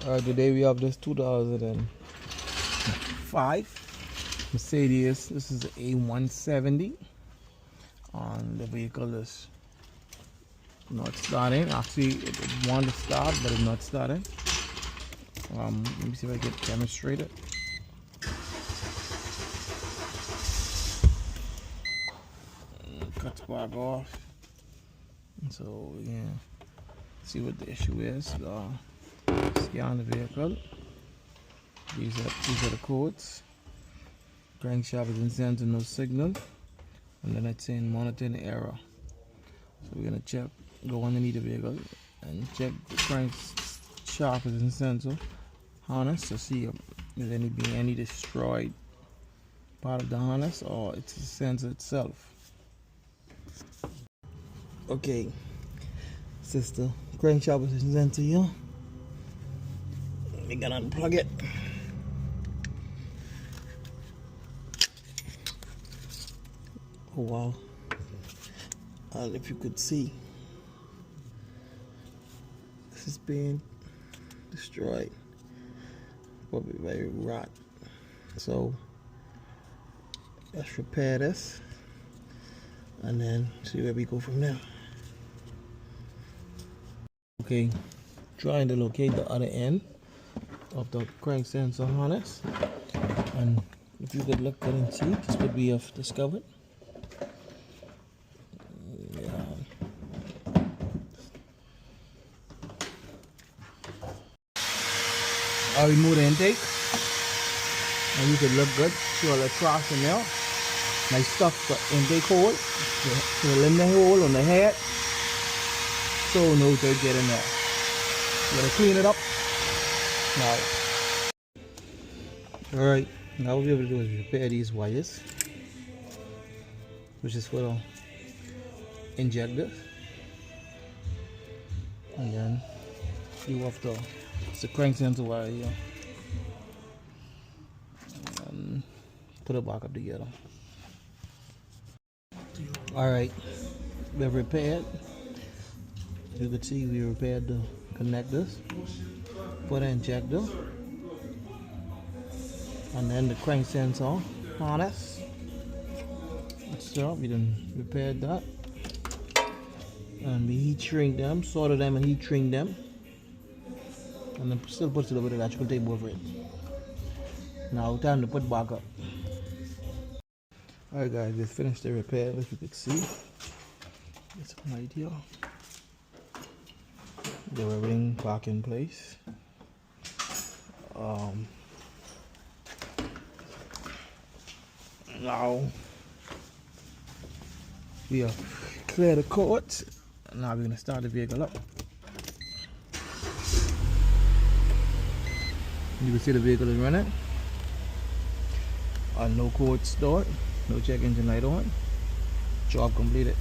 Today we have this 2005 Mercedes. This is the A170. The vehicle is not starting. Actually, it wanted to start, but it's not starting. Let me see if I can demonstrate it. Cuts back off. So yeah, see what the issue is. Scan the vehicle. These are the codes. Crankshaft is in center, no signal, and then it's saying monitoring error. So we're gonna check, go underneath the vehicle and check the crankshaft is in center harness to see if there's any destroyed part of the harness or it's the sensor itself. Okay, sister, crankshaft is in center here. We gotta unplug it. Oh wow. If you could see, this is being destroyed. Probably very rot. So let's repair this and then see where we go from there. Okay, trying to locate the other end of the crank sensor harness, and if you could look good and see, this would be discovered. I remove the intake, and you can look good. See all the troughs in there. Nice stuff for intake hole, the eliminate hole on the head, so no dirt get in there. You gotta clean it up. Now, alright, now what we're able to do is repair these wires, which is for the injector, and then you have the crank sensor wire here, and put it back up together. Alright, we've repaired. You can see we repaired the connectors for the injector, and then the crank sensor harness. So we done repaired that, and we heat shrink them, solder them and heat shrink them, and then still put a little bit of electrical tape over it. Now time to put back up. Alright guys, we finished the repair. As you can see, it's right here. The ring back in place. Now we have cleared the court. Now we're gonna start the vehicle up. You can see the vehicle is running. No code start, no check engine light on. Job completed.